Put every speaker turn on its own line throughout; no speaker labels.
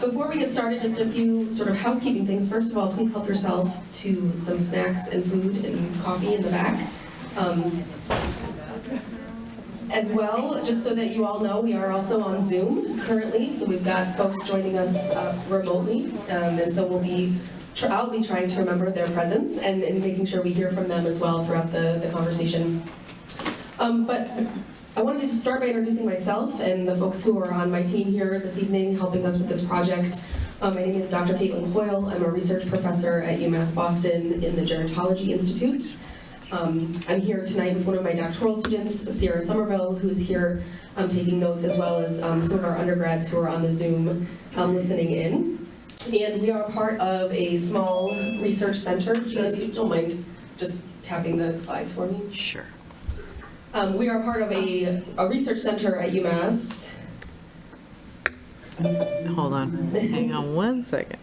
Before we get started, just a few sort of housekeeping things. First of all, please help yourself to some snacks and food and coffee in the back. As well, just so that you all know, we are also on Zoom currently, so we've got folks joining us remotely, and so I'll be trying to remember their presence and making sure we hear from them as well throughout the conversation. But I wanted to start by introducing myself and the folks who are on my team here this evening helping us with this project. My name is Dr. Caitlin Hoyle. I'm a research professor at UMass Boston in the Gerontology Institute. I'm here tonight with one of my doctoral students, Sierra Somerville, who's here taking notes, as well as some of our undergrads who are on the Zoom listening in. And we are part of a small research center. If you don't mind just tapping the slides for me.
Sure.
We are part of a research center at UMass.
Hold on. Hang on one second.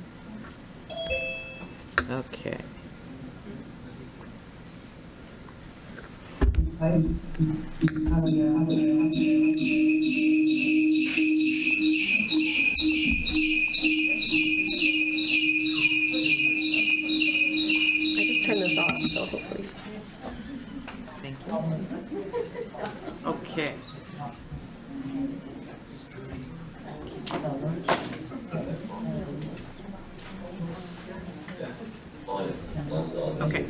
Okay.
I just turned this off, so hopefully.
Thank you. Okay. Okay.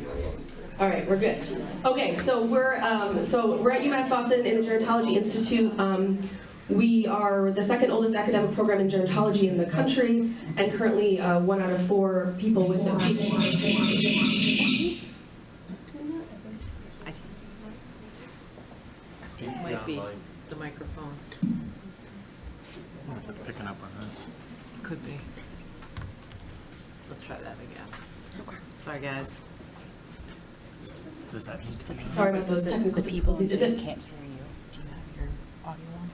All right, we're good. Okay, so we're at UMass Boston in the Gerontology Institute. We are the second oldest academic program in gerontology in the country, and currently 1 out of 4 people with a PhD.
It might be the microphone.
I wonder if it's picking up on this.
Could be. Let's try that again.
Okay.
Sorry, guys.
Does that need to be?
Sorry about those technical difficulties. Is it?
Can't hear you. Do you have your audio on?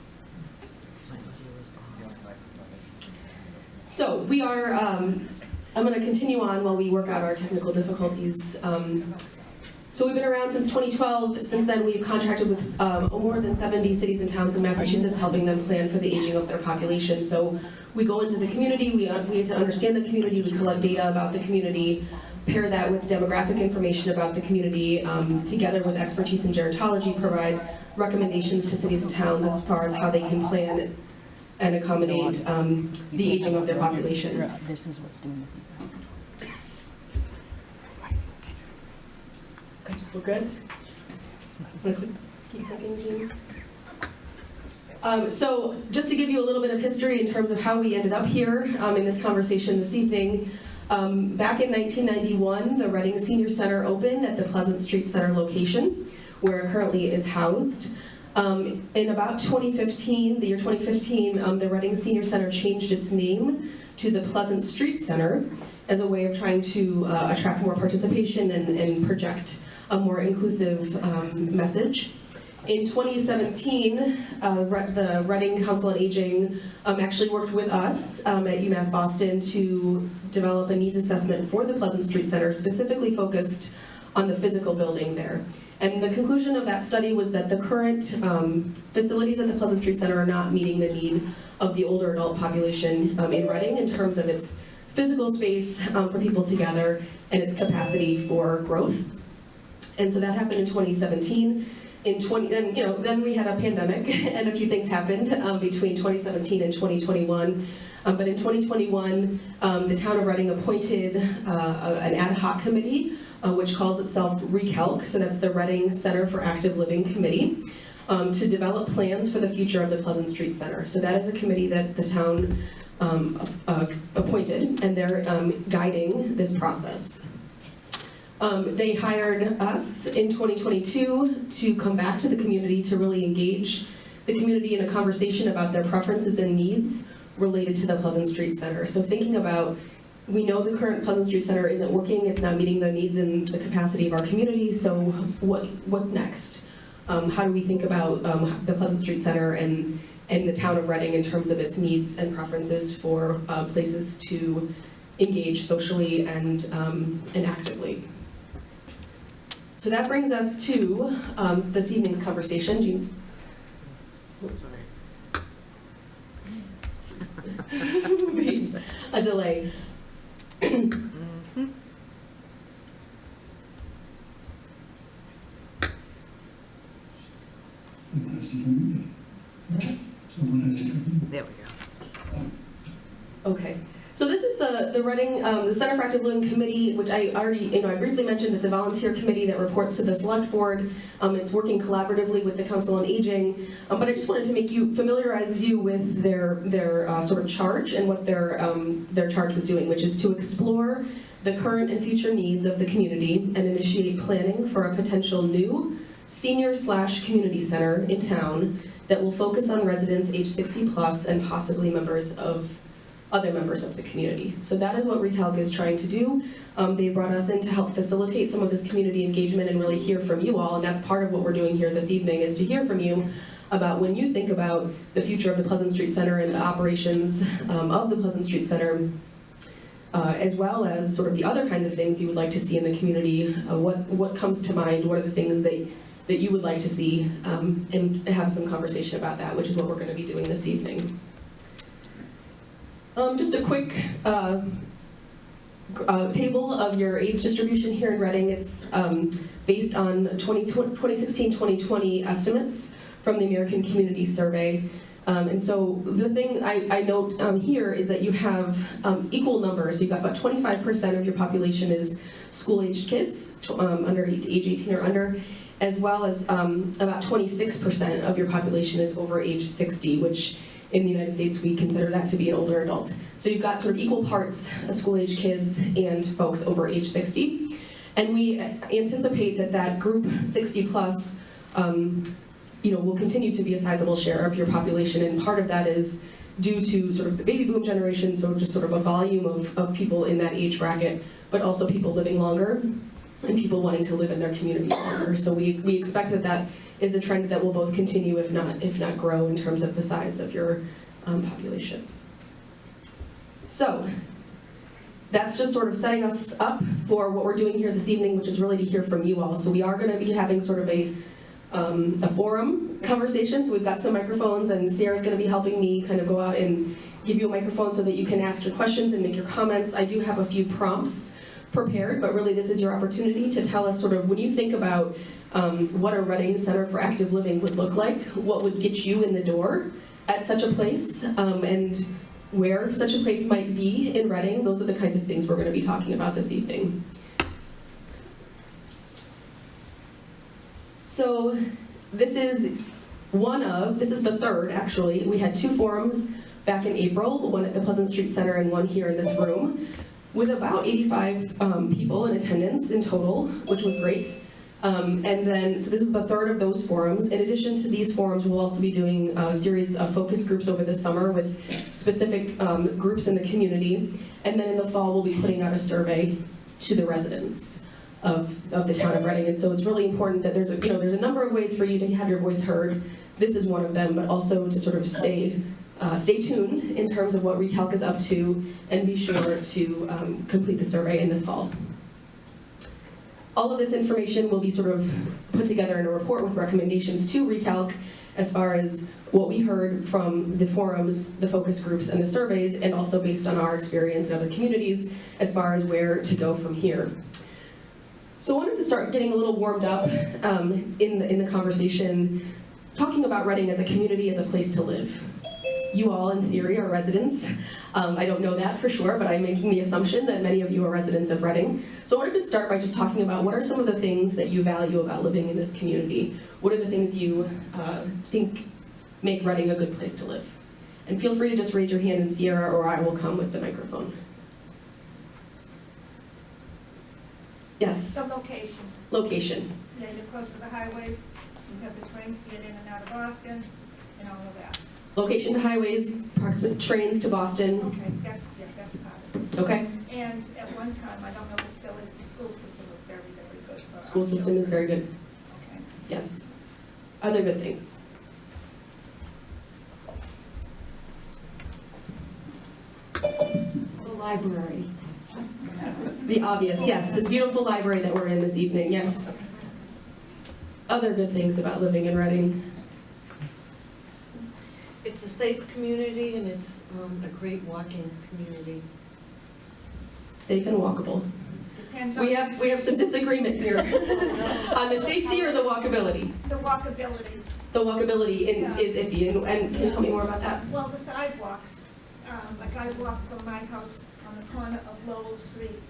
So we are, I'm going to continue on while we work out our technical difficulties. So we've been around since 2012. Since then, we've contracted with more than 70 cities and towns in Massachusetts, helping them plan for the aging of their population. So we go into the community, we need to understand the community, we collect data about the community, pair that with demographic information about the community, together with expertise in gerontology, provide recommendations to cities and towns as far as how they can plan and accommodate the aging of their population.
This is what's doing the
Okay, we're good? Keep clicking, Jean. So just to give you a little bit of history in terms of how we ended up here in this conversation this evening, back in 1991, the Reading Senior Center opened at the Pleasant Street Center location, where it currently is housed. In about 2015, the year 2015, the Reading Senior Center changed its name to the Pleasant Street Center as a way of trying to attract more participation and project a more inclusive message. In 2017, the Reading Council on Aging actually worked with us at UMass Boston to develop a needs assessment for the Pleasant Street Center, specifically focused on the physical building there. And the conclusion of that study was that the current facilities at the Pleasant Street Center are not meeting the need of the older adult population in Reading in terms of its physical space for people to gather and its capacity for growth. And so that happened in 2017. Then we had a pandemic and a few things happened between 2017 and 2021. But in 2021, the town of Reading appointed an ad hoc committee, which calls itself RECALC, so that's the Reading Center for Active Living Committee, to develop plans for the future of the Pleasant Street Center. So that is a committee that the town appointed, and they're guiding this process. They hired us in 2022 to come back to the community to really engage the community in a conversation about their preferences and needs related to the Pleasant Street Center. So thinking about, we know the current Pleasant Street Center isn't working, it's not meeting the needs and the capacity of our community, so what's next? How do we think about the Pleasant Street Center and the town of Reading in terms of its needs and preferences for places to engage socially and actively? So that brings us to this evening's conversation. Jean? delay.
There we go.
Okay. So this is the Reading, the Center for Active Living Committee, which I already, I briefly mentioned. It's a volunteer committee that reports to the select board. It's working collaboratively with the Council on Aging. But I just wanted to familiarize you with their sort of charge and what their charge was doing, which is to explore the current and future needs of the community and initiate planning for a potential new senior/community center in town that will focus on residents age 60 plus and possibly other members of the community. So that is what Recalc is trying to do. They brought us in to help facilitate some of this community engagement and really hear from you all, and that's part of what we're doing here this evening, is to hear from you about when you think about the future of the Pleasant Street Center and the operations of the Pleasant Street Center, as well as sort of the other kinds of things you would like to see in the community. What comes to mind? What are the things that you would like to see, and have some conversation about that, which is what we're going to be doing this evening. Just a quick table of your age distribution here in Reading. It's based on 2016-2020 estimates from the American Community Survey. And so the thing I note here is that you have equal numbers. So you've got about 25% of your population is school-aged kids, under age 18 or under, as well as about 26% of your population is over age 60, which in the United States we consider that to be an older adult. So you've got sort of equal parts school-age kids and folks over age 60. And we anticipate that group 60 plus will continue to be a sizable share of your population, and part of that is due to sort of the baby boom generation, so just sort of a volume of people in that age bracket, but also people living longer and people wanting to live in their community longer. So we expect that is a trend that will both continue, if not grow, in terms of the size of your population. So that's just sort of setting us up for what we're doing here this evening, which is really to hear from you all. So we are going to be having sort of a forum conversation. So we've got some microphones, and Sierra's going to be helping me kind of go out and give you a microphone so that you can ask your questions and make your comments. I do have a few prompts prepared, but really this is your opportunity to tell us sort of, when you think about what a Reading Center for Active Living would look like, what would get you in the door at such a place, and where such a place might be in Reading. Those are the kinds of things we're going to be talking about this evening. So this is the third, actually. We had 2 forums back in April, one at the Pleasant Street Center and one here in this room, with about 85 people in attendance in total, which was great. So this is the third of those forums. In addition to these forums, we'll also be doing a series of focus groups over the summer with specific groups in the community. And then in the fall, we'll be putting out a survey to the residents of the town of Reading. And so it's really important that there's a number of ways for you to have your voice heard. This is one of them, but also to sort of stay tuned in terms of what Recalc is up to, and be sure to complete the survey in the fall. All of this information will be sort of put together in a report with recommendations to Recalc as far as what we heard from the forums, the focus groups, and the surveys, and also based on our experience in other communities as far as where to go from here. So I wanted to start getting a little warmed up in the conversation, talking about Reading as a community, as a place to live. You all, in theory, are residents. I don't know that for sure, but I'm making the assumption that many of you are residents of Reading. So I wanted to start by just talking about what are some of the things that you value about living in this community. What are the things you think make Reading a good place to live? And feel free to just raise your hand, and Sierra or I will come with the microphone. Yes?
The location.
Location.
Yeah, you're close to the highways, you have the trains to get in and out of Boston, and all of that.
Location to highways, approximate trains to Boston.
Okay, that's part of it.
Okay.
And at one time, I don't know if it still is, the school system was very, very good for
School
our
system is very good.
Okay.
Yes. Other good things.
The library.
The obvious, yes. This beautiful library that we're in this evening, yes. Other good things about living in Reading.
It's a safe community, and it's a great walking community.
Safe and walkable.
Depends on.
We have some disagreement here on the safety or the walkability.
The walkability.
The walkability is iffy, and can you tell me more about that?
Well, the sidewalks, like I walk from my house on the corner of Lowell Street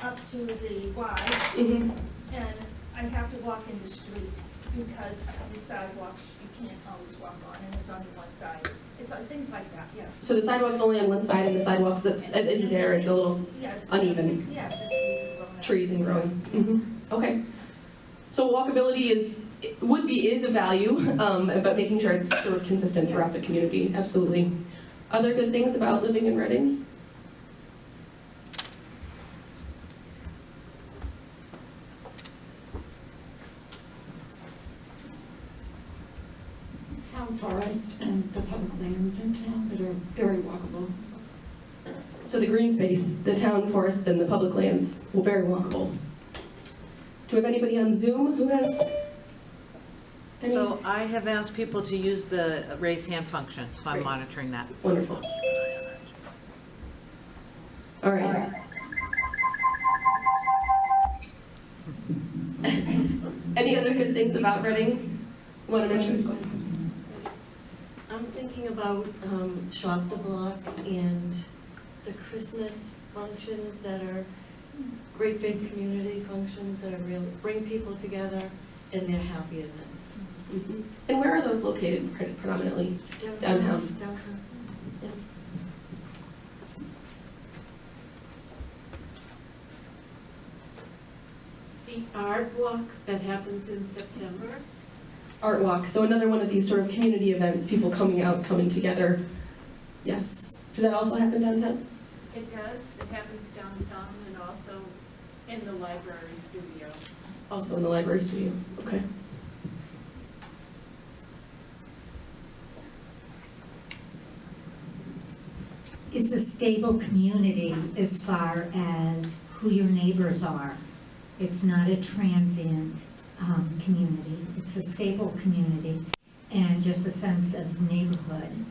up to the Y,
Mhm.
and I have to walk in the street because the sidewalks, you can't always walk on, and it's only one side. It's things like that, yeah.
So the sidewalk's only on one side, and the sidewalks that isn't there is a little
Yeah, it's-
uneven.
Yeah, the trees are growing out.
trees and growing. Okay. So walkability is a value, but making sure it's sort of consistent throughout the community. Absolutely. Other good things about living in Reading?
Town forest and the public lands in town that are very walkable.
So the green space, the town forest, and the public lands will be very walkable. Do we have anybody on Zoom who has any?
So I have asked people to use the raise hand function, so I'm
Great.
monitoring that.
Wonderful. All right. Any other good things about Reading you want to mention? Go ahead.
I'm thinking about Shop the Block and the Christmas functions that are great big community functions that are real, bring people together and they're happy events.
Mhm. And where are those located predominantly? Downtown.
Downtown. Yeah.
The art walk that happens in September.
Art Walk, so another one of these sort of community events, people coming out, coming together. Yes. Does that also happen downtown?
It does. It happens downtown and also in the library studio.
Also in the library studio. Okay.
It's a stable community as far as who your neighbors are. It's not a transient community. It's a stable community and just a sense of neighborhood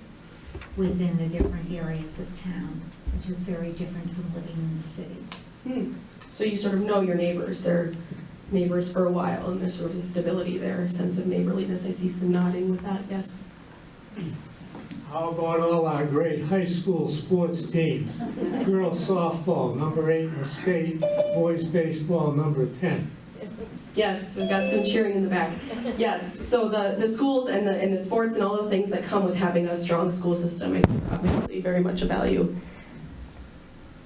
within the different areas of town, which is very different from living in the city.
So you sort of know your neighbors. They're neighbors for a while, and there's sort of a stability there, a sense of neighborliness. I see some nodding with that. Yes.
How about all our great high school sports teams? Girls softball, number 8 in the state, boys baseball, number 10.
Yes, we've got some cheering in the back. Yes, so the schools and the sports and all the things that come with having a strong school system, I think are obviously very much a value.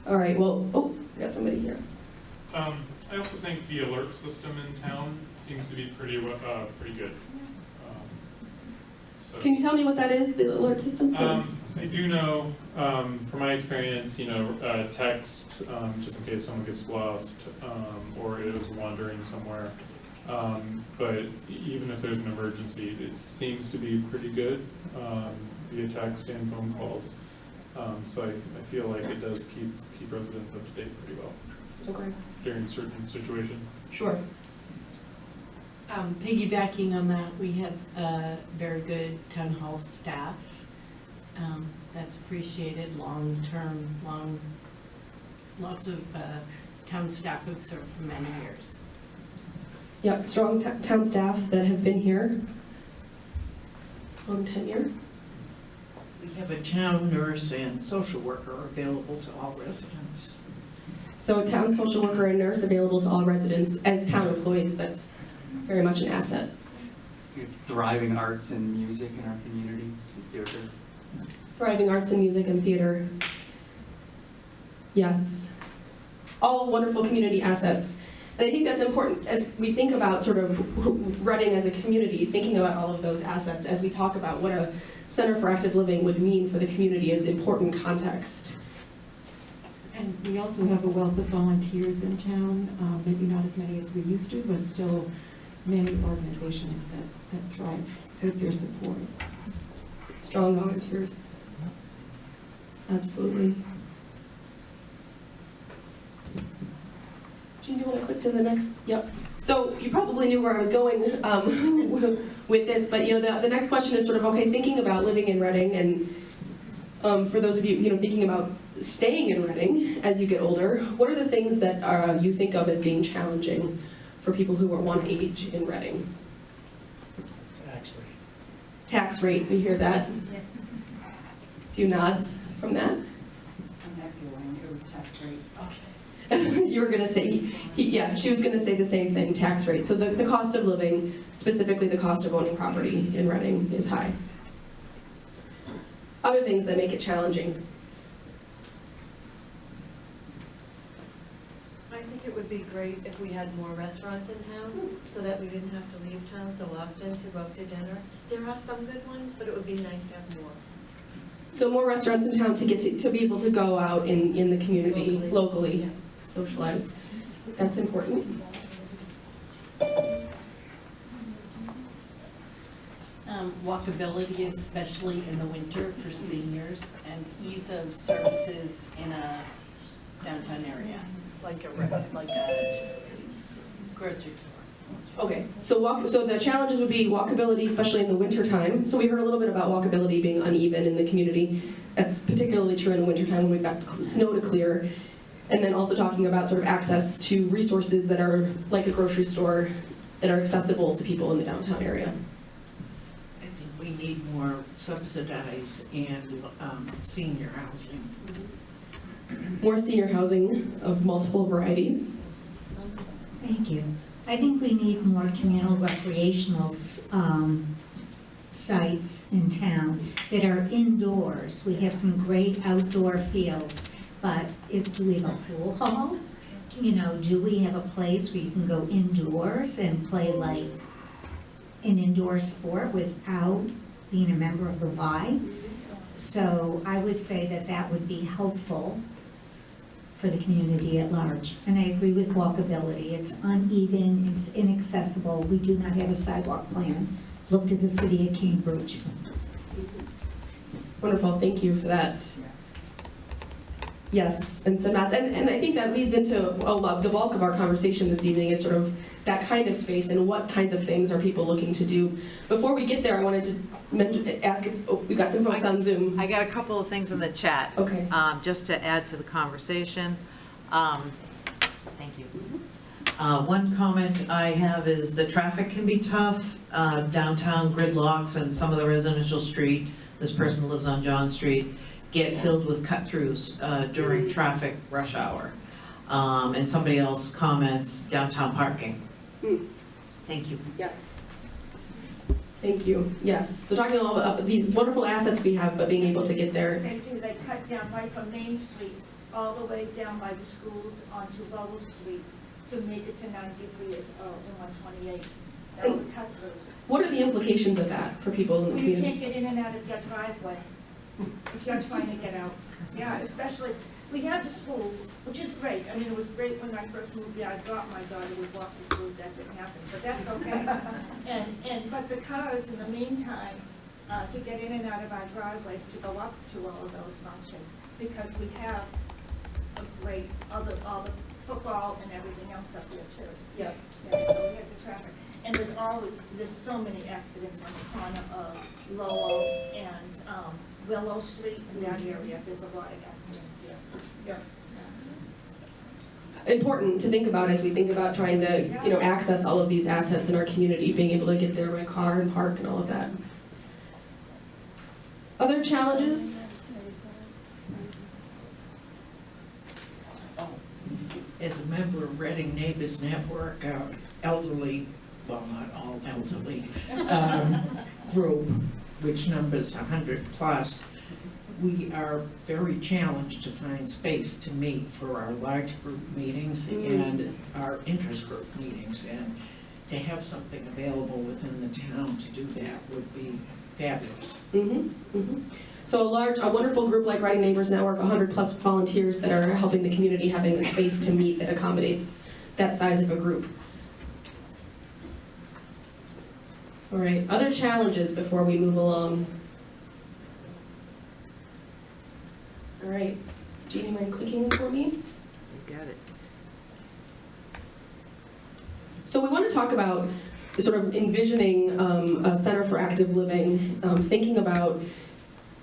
All right, well, we got somebody here.
I also think the alert system in town seems to be pretty good. So,
Can you tell me what that is, the alert system?
I do know, from my experience, text, just in case someone gets lost, or is wandering somewhere. But even if there's an emergency, it seems to be pretty good, via text and phone calls. So I feel like it does keep residents up to date pretty well
Okay.
during certain situations.
Sure.
Piggybacking on that, we have a very good town hall staff. That's appreciated, lots of town staff who've served for many years.
Yeah, strong town staff that have been here. Long tenure.
We have a town nurse and social worker available to all residents.
So a town social worker and nurse available to all residents as town employees. That's very much an asset.
We have thriving arts and music in our community, theater.
Thriving arts and music and theater. Yes. All wonderful community assets. And I think that's important as we think about sort of Reading as a community, thinking about all of those assets as we talk about what a Center for Active Living would mean for the community as important context.
And we also have a wealth of volunteers in town, maybe not as many as we used to, but still many organizations that thrive with their support.
Strong volunteers. Absolutely. Do you want to click to the next? Yep. So you probably knew where I was going with this, but the next question is sort of, okay, thinking about living in Reading and For those of you, thinking about staying in Reading as you get older, what are the things that you think of as being challenging for people who want to age in Reading?
Tax rate.
Tax rate, we hear that.
Yes.
A few nods from that.
I'm happy when it was tax rate.
You were going to say, yeah, she was going to say the same thing, tax rate. So the cost of living, specifically the cost of owning property in Reading, is high. Other things that make it challenging.
I think it would be great if we had more restaurants in town, so that we didn't have to leave town so often to go out to dinner. There are some good ones, but it would be nice to have more.
So more restaurants in town to get to be able to go out in the community, locally, socialize. That's important.
Walkability, especially in the winter for seniors, and ease of services in a downtown area, like a grocery store.
Okay, so the challenges would be walkability, especially in the winter time. So we heard a little bit about walkability being uneven in the community. That's particularly true in the wintertime when we've got snow to clear. And then also talking about sort of access to resources that are like a grocery store that are accessible to people in the downtown area.
I think we need more subsidized and senior housing.
More senior housing of multiple varieties.
Thank you. I think we need more communal recreational sites in town that are indoors. We have some great outdoor fields, but do we have a pool hall? Do we have a place where you can go indoors and play like an indoor sport without being a member of the Y? So I would say that would be helpful for the community at large. And I agree with walkability. It's uneven, it's inaccessible. We do not have a sidewalk plan. Look to the city of Cambridge.
Wonderful, thank you for that. Yes, and some nods. And I think that leads into the bulk of our conversation this evening is sort of that kind of space and what kinds of things are people looking to do. Before we get there, I wanted to ask if, we've got some folks on Zoom.
I got a couple of things in the chat.
Okay.
Just to add to the conversation. Thank you. One comment I have is the traffic can be tough, downtown gridlocks and some of the residential street, this person lives on John Street, get filled with cut-throughs during traffic rush hour. And somebody else comments downtown parking. Thank you.
Yeah. Thank you. Yes. So talking all about these wonderful assets we have, but being able to get there.
They do, they cut down right from Main Street all the way down by the schools onto Lowell Street to make it to 93 and 128. All the cut-throughs.
What are the implications of that for people in the
You
community?
can't get in and out of your driveway if you're trying to get out. Yeah, especially, we have the schools, which is great. I mean, it was great when I first moved there. I thought my daughter would walk to school. That didn't happen, but that's okay. But the cars, in the meantime, to get in and out of our driveways, to go up to all of those functions, because we have a great, all the football and everything else up there too.
Yep.
Yeah, so we have the traffic. And there's so many accidents on the corner of Lowell and Willow Street in that area. There's a lot of accidents there.
Yeah. Important to think about as we think about trying to, access all of these assets in our community, being able to get there by car and park and all of that. Other challenges?
As a member of Reading Neighbors Network, elderly, well, not all elderly, group, which numbers 100 plus, we are very challenged to find space to meet for our large group meetings and our interest group meetings. And to have something available within the town to do that would be fabulous.
So a wonderful group like Reading Neighbors Network, 100 plus volunteers that are helping the community having a space to meet that accommodates that size of a group. All right, other challenges before we move along. All right, Jeannie, mind clicking for me?
You got it.
So we want to talk about sort of envisioning a center for active living, thinking about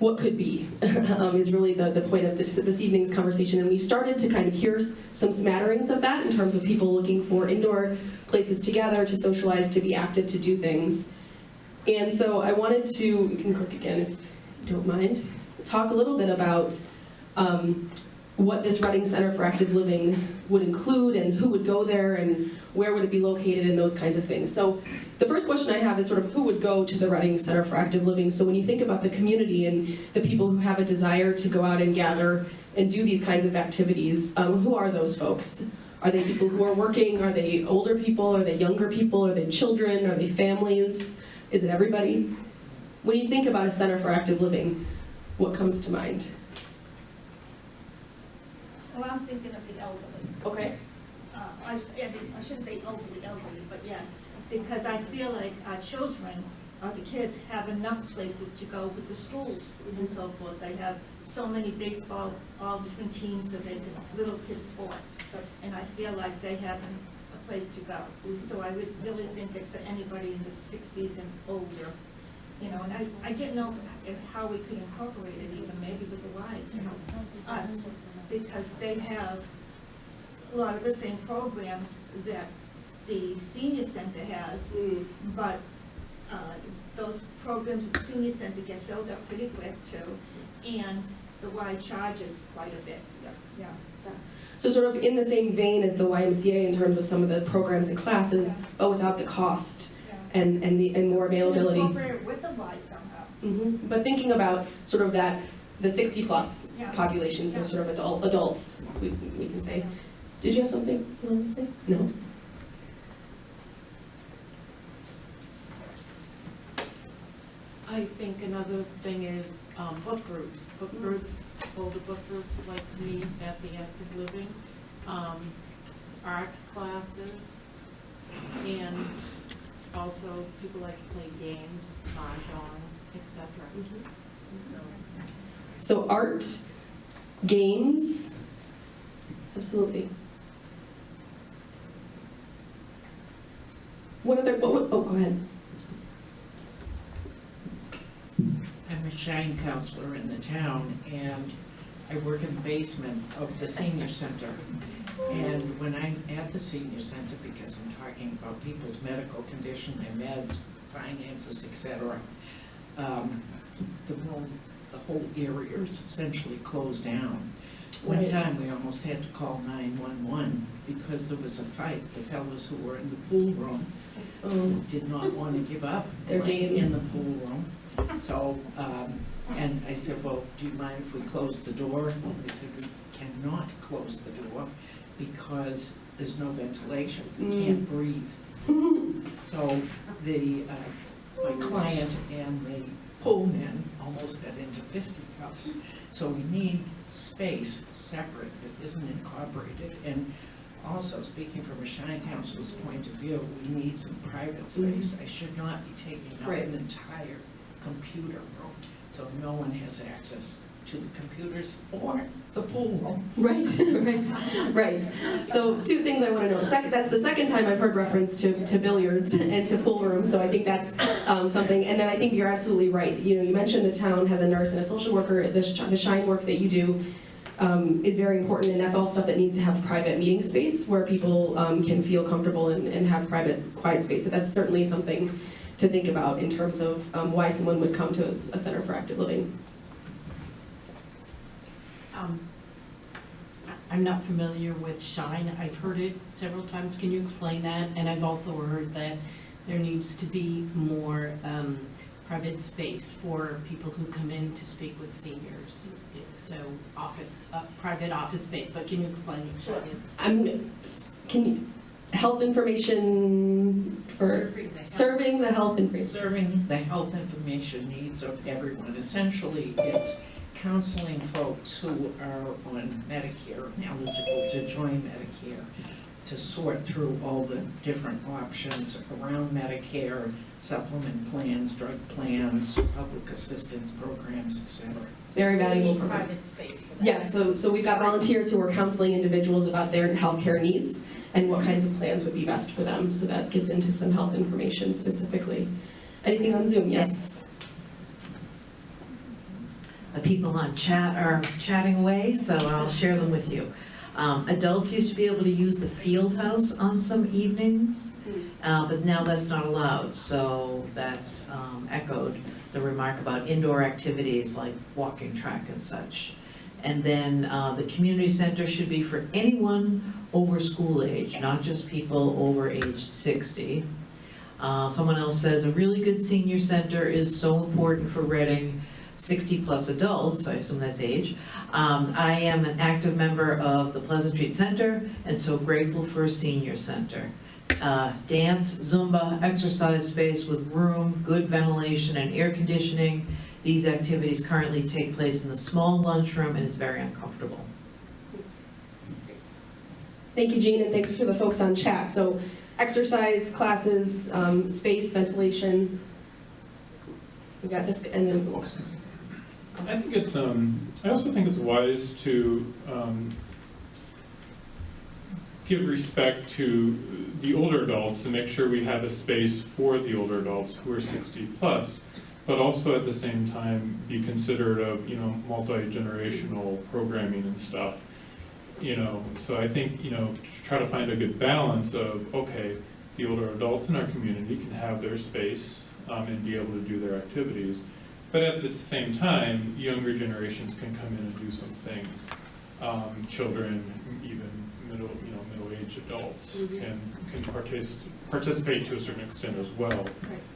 what could be is really the point of this evening's conversation. And we've started to kind of hear some smatterings of that in terms of people looking for indoor places to gather, to socialize, to be active, to do things. And so I wanted to, you can click again if you don't mind, talk a little bit about what this Reading Center for Active Living would include and who would go there and where would it be located and those kinds of things. So the first question I have is sort of who would go to the Reading Center for Active Living. So when you think about the community and the people who have a desire to go out and gather and do these kinds of activities, who are those folks? Are they people who are working? Are they older people? Are they younger people? Are they children? Are they families? Is it everybody? When you think about a Center for Active Living, what comes to mind?
Well, I'm thinking of the elderly.
Okay.
I shouldn't say elderly, but yes, because I feel like our children, or the kids, have enough places to go with the schools and so forth. They have so many baseball, all different teams that they can, little kids sports, and I feel like they have a place to go. So I would really think it's for anybody in the 60s and older, you know, and I didn't know how we could incorporate it even maybe with the Lions, you know, us, because they have a lot of the same programs that the senior center has, but those programs at the senior center get filled up pretty quick too, and the Y charges quite a bit. Yeah.
So sort of in the same vein as the YMCA in terms of some of the programs and classes, but without the cost and more availability.
Incorporate it with the Y somehow.
But thinking about sort of that, the 60-plus
Yeah.
population, so sort of adults, we can say. Did you have something you wanted to say? No?
I think another thing is book groups. Book groups, older book groups like me at the Active Living, art classes, and also people like to play games, mahjong, etc.
So art, games, absolutely. What other, oh, go ahead.
I'm a shine counselor in the town, and I work in the basement of the senior center. And when I'm at the senior center, because I'm talking about people's medical condition, their meds, finances, etc., the whole area is essentially closed down. One
Right.
time, we almost had to call 911 because there was a fight. The fellows who were in the pool room did not want to give up
Their
playing
game.
in the pool room. So, and I said, well, do you mind if we close the door? They said, we cannot close the door because there's no ventilation, we can't breathe. So my client and the pool men almost got into fisticuffs. So we need space separate that isn't incorporated. And also, speaking from a shine counselor's point of view, we need some private space. I should not be taking out
Right.
an entire computer room, so no one has access to the computers or the pool room.
Right. So two things I want to know. That's the second time I've heard reference to billiards and to pool rooms, so I think that's something. And then I think you're absolutely right. You know, you mentioned the town has a nurse and a social worker. The shine work that you do is very important, and that's all stuff that needs to have private meeting space where people can feel comfortable and have private, quiet space. So that's certainly something to think about in terms of why someone would come to a Center for Active Living.
I'm not familiar with Shine. I've heard it several times. Can you explain that? And I've also heard that there needs to be more private space for people who come in to speak with seniors. So private office space, but can you explain what that is?
Health information for serving the health information.
Serving the health information needs of everyone. Essentially, it's counseling folks who are on Medicare and eligible to join Medicare to sort through all the different options around Medicare, supplement plans, drug plans, public assistance programs, etc.
It's very valuable.
Private space for that.
Yes, so we've got volunteers who are counseling individuals about their healthcare needs and what kinds of plans would be best for them. So that gets into some health information specifically. Anything on Zoom? Yes.
The people on chat are chatting away, so I'll share them with you. Adults used to be able to use the field house on some evenings, but now that's not allowed, so that's echoed the remark about indoor activities like walking track and such. And then the community center should be for anyone over school age, not just people over age 60. Someone else says, a really good senior center is so important for Reading, 60-plus adults, I assume that's age. I am an active member of the Pleasant Street Center, and so grateful for a senior center. Dance, Zumba, exercise space with room, good ventilation and air conditioning. These activities currently take place in the small lunchroom and it's very uncomfortable.
Thank you, Jean, and thanks to the folks on chat. So exercise, classes, space, ventilation. We got this, and then
I think it's, I also think it's wise to give respect to the older adults and make sure we have a space for the older adults who are 60 plus, but also at the same time be considerate of, you know, multi-generational programming and stuff. You know, so I think, you know, try to find a good balance of, okay, the older adults in our community can have their space and be able to do their activities, but at the same time, younger generations can come in and do some things. Children, even middle-aged adults can participate to a certain extent as well,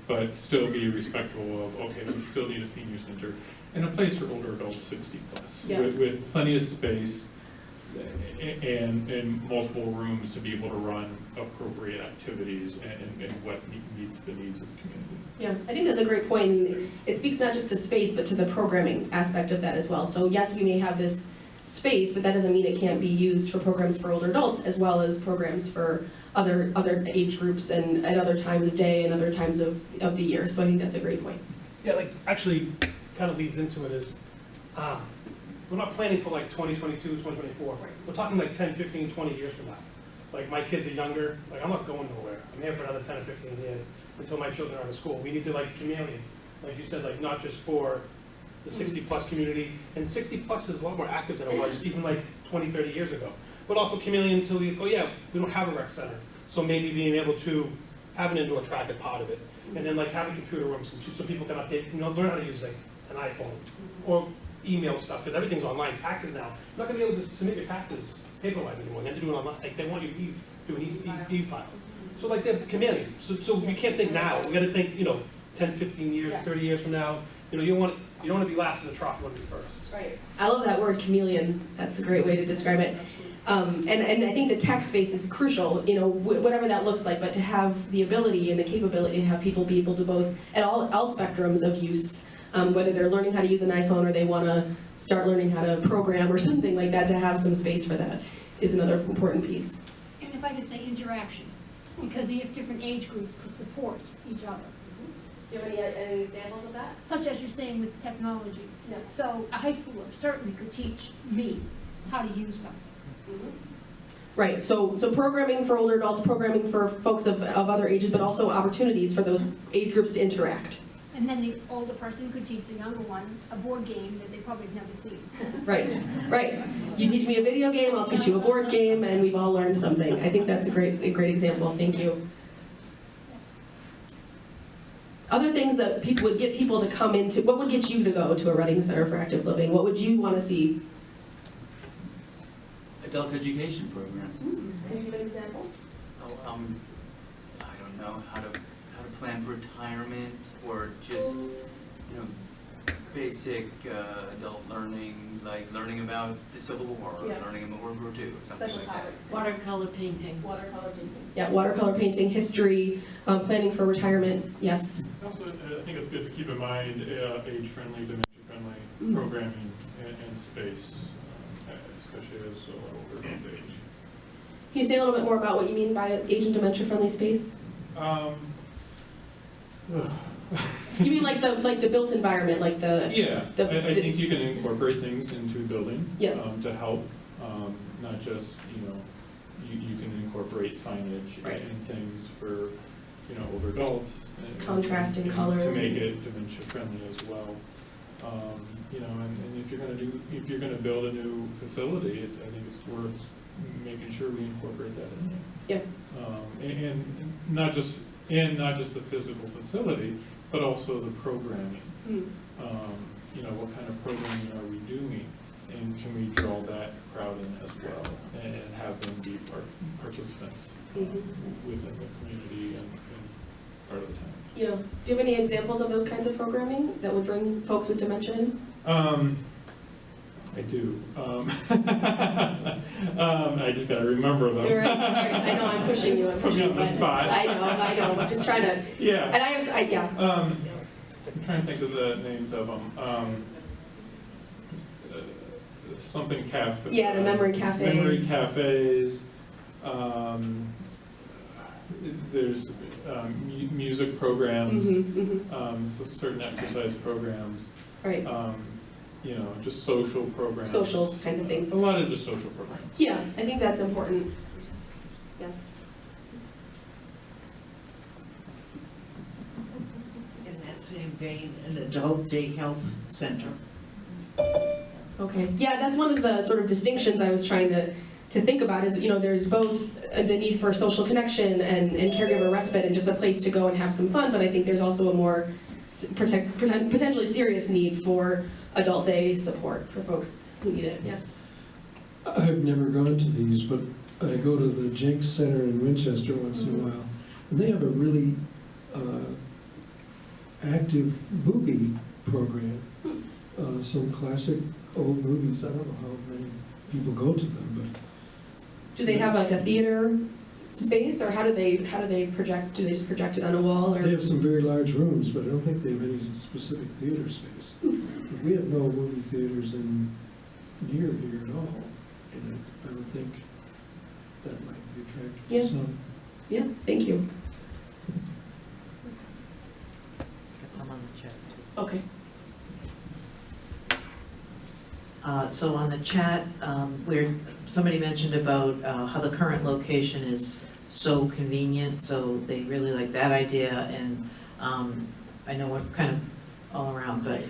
but still be respectful of, okay, we still need a senior center and a place for older adults 60 plus, with plenty of space and multiple rooms to be able to run appropriate activities and what meets the needs of the community.
yeah, I think that's a great point. And it speaks not just to space, but to the programming aspect of that as well. So yes, we may have this space, but that doesn't mean it can't be used for programs for older adults as well as programs for other age groups and at other times of day and other times of the year. So I think that's a great point.
Yeah, like actually kind of leads into it is, we're not planning for like 2022, 2024.
Right.
We're talking like 10, 15, 20 years from now. Like my kids are younger, like I'm not going nowhere. I'm here for another 10 or 15 years until my children are out of school. We need to like chameleon, like you said, like not just for the 60 plus community, and 60 plus is a lot more active than it was even like 20, 30 years ago. But also chameleon until we, oh yeah, we don't have a rec center. So maybe being able to have an indoor track is part of it. And then like have a computer room so people can update, you know, learn how to use like an iPhone or email stuff, because everything's online. Taxes now, you're not gonna be able to submit your taxes paper-wise anymore. You have to do it online. Like they want you to do an e-file. So like they're chameleon. So we can't think now. We gotta think, you know, 10, 15 years, 30 years from now. You know, you don't want to be last in the trough, you want to be first.
Right. I love that word, chameleon. That's a great way to describe it. And I think the tech space is crucial, you know, whatever that looks like, but to have the ability and the capability to have people be able to both, at all spectrums of use, whether they're learning how to use an iPhone or they want to start learning how to program or something like that, to have some space for that is another important piece.
And if I could say interaction, because the different age groups could support each other.
Do you have any examples of that?
Such as you're saying with technology.
Yeah.
So a high schooler certainly could teach me how to use something.
Right, so programming for older adults, programming for folks of other ages, but also opportunities for those age groups to interact.
And then the older person could teach the younger one a board game that they probably have never seen.
Right, right. You teach me a video game, I'll teach you a board game, and we've all learned something. I think that's a great example. Thank you. Other things that would get people to come into, what would get you to go to a Reading Center for Active Living? What would you want to see?
Adult education programs.
Can you give an example?
Oh, I don't know how to plan for retirement, or just, you know, basic adult learning, like learning about the Civil War, or learning about World War II, or something like that.
Watercolor painting.
Watercolor painting. Yeah, watercolor painting, history, planning for retirement, yes.
Also, I think it's good to keep in mind age-friendly, dementia-friendly programming and space, especially as older adults age.
Can you say a little bit more about what you mean by age and dementia-friendly space? You mean like the built environment, like the...
Yeah, I think you can incorporate things into the building.
Yes.
To help, not just, you know, you can incorporate signage and things for, you know, older adults.
Contrasting
and
colors.
To make it dementia friendly as well. You know, and if you're gonna build a new facility, I think it's worth making sure we incorporate that in there.
Yeah.
And not just the physical facility, but also the programming. You know, what kind of programming are we doing? And can we draw that crowd in as well and have them be participants within the community and part of the town?
Yeah. Do you have any examples of those kinds of programming that would bring folks with dementia in?
I do. I just gotta remember them.
You're right. I know I'm pushing you.
Put me on the spot.
I know. I'm just trying to.
Yeah.
And
I'm trying to think of the names of them. Something cafe.
Yeah, the memory cafes.
Memory cafes. There's music programs. So certain exercise programs.
Right.
You know, just social programs.
Social kinds of things.
A lot of just social programs.
Yeah, I think that's important. Yes.
In that same vein, an adult day health center.
Okay. Yeah, that's one of the sort of distinctions I was trying to think about is, you know, there's both the need for social connection and caregiver respite and just a place to go and have some fun, but I think there's also a more potentially serious need for adult day support for folks who need it. Yes.
I've never gone to these, but I go to the Jenks Center in Winchester once in a while, and they have a really active movie program. Some classic old movies. I don't know how many people go to them, but
Do they have like a theater space, or how do they project? Do they just project it on a wall? Or
they have some very large rooms, but I don't think they have any specific theater space. We have no movie theaters near here at all, and I would think that might be attractive
Yeah.
to some.
Yeah. Thank you.
Got some on the chat too.
Okay.
So on the chat, where somebody mentioned about how the current location is so convenient, so they really like that idea, and I know we're kind of all around, but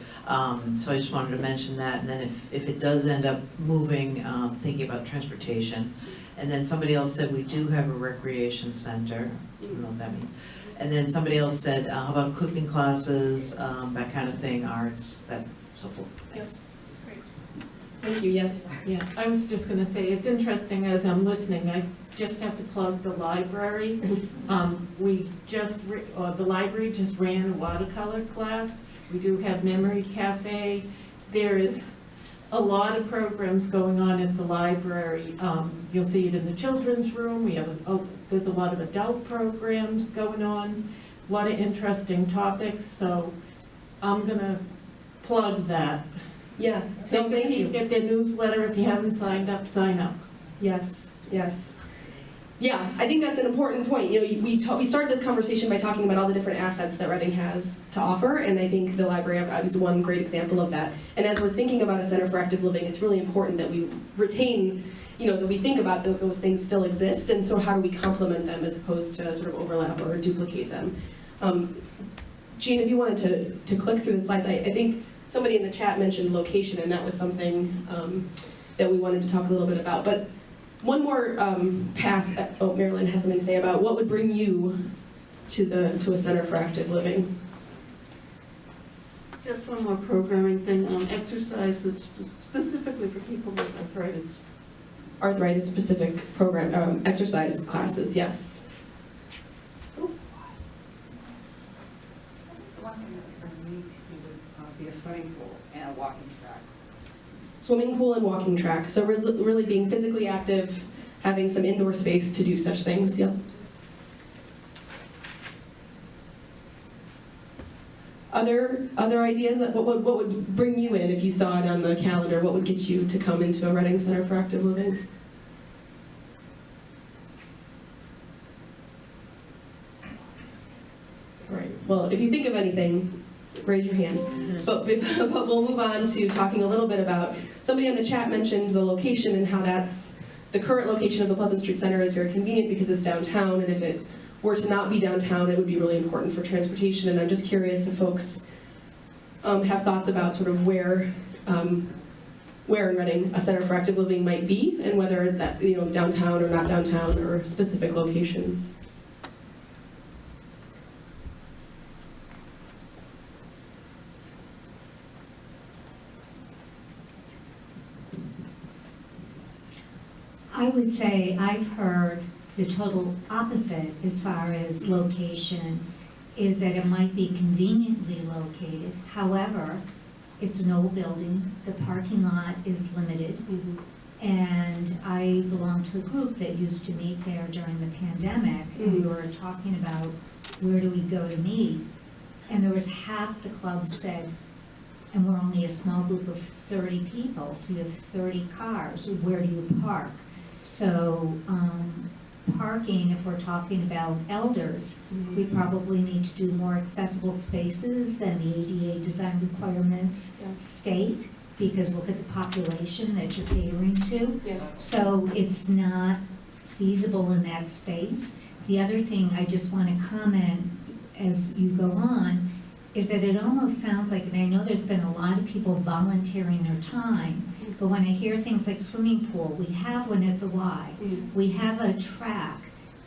so I just wanted to mention that, and then if it does end up moving, thinking about transportation. And then somebody else said we do have a recreation center, I don't know what that means. And then somebody else said, how about cooking classes, that kind of thing, arts, that, so forth. Thanks.
Thank you. Yes.
Yeah, I was just gonna say, it's interesting as I'm listening, I just have to plug the library. The library just ran a watercolor class. We do have memory cafe. There is a lot of programs going on at the library. You'll see it in the children's room. There's a lot of adult programs going on, a lot of interesting topics, so I'm gonna plug that.
Yeah.
Take a peek at their newsletter. If you haven't signed up, sign up.
Yes. Yes. Yeah, I think that's an important point. You know, we started this conversation by talking about all the different assets that Reading has to offer, and I think the library is one great example of that. And as we're thinking about a Center for Active Living, it's really important that we retain, you know, that we think about those things still exist, and so how do we complement them as opposed to sort of overlap or duplicate them. Jean, if you wanted to click through the slides, I think somebody in the chat mentioned location, and that was something that we wanted to talk a little bit about. But one more pass. Marilyn has something to say about what would bring you to a Center for Active Living.
Just one more programming thing, exercise that's specifically for people with arthritis.
Arthritis-specific program, exercise classes, yes.
The one thing that would bring me to be a swimming pool and a walking track.
Swimming pool and walking track. So really being physically active, having some indoor space to do such things, yep. Other ideas? What would bring you in if you saw it on the calendar? What would get you to come into a Reading Center for Active Living? All right. Well, if you think of anything, raise your hand. But we'll move on to talking a little bit about, somebody in the chat mentioned the location and how the current location of the Pleasant Street Center is very convenient because it's downtown, and if it were to not be downtown, it would be really important for transportation. And I'm just curious if folks have thoughts about sort of where in Reading a center for active living might be, and whether that, downtown or not downtown, or specific locations.
I would say I've heard the total opposite as far as location, is that it might be conveniently located. However, it's an old building, the parking lot is limited, and I belong to a group that used to meet there during the pandemic, and we were talking about where do we go to meet, and there was half the club said, and we're only a small group of 30 people, so you have 30 cars, where do you park? So, parking, if we're talking about elders, we probably need to do more accessible spaces than the ADA design requirements state, because look at the population that you're catering to. So it's not feasible in that space. The other thing I just want to comment as you go on is that it almost sounds like, and I know there's been a lot of people volunteering their time, but when I hear things like swimming pool, we have one at the Y, we have a track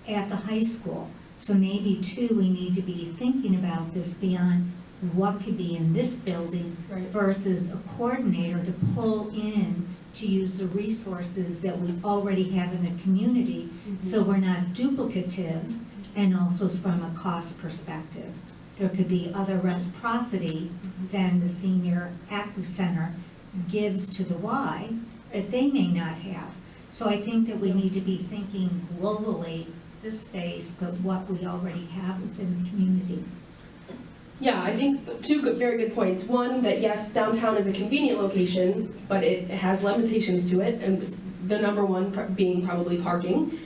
at the high school. So maybe too, we need to be thinking about this beyond what could be in this building versus a coordinator to pull in to use the resources that we already have in the community, so we're not duplicative, and also from a cost perspective. There could be other reciprocity than the Senior Active Center gives to the Y that they may not have. So I think that we need to be thinking globally this space, but what we already have within the community.
Yeah, I think two very good points. One, that yes, downtown is a convenient location, but it has limitations to it, and the number one being probably parking.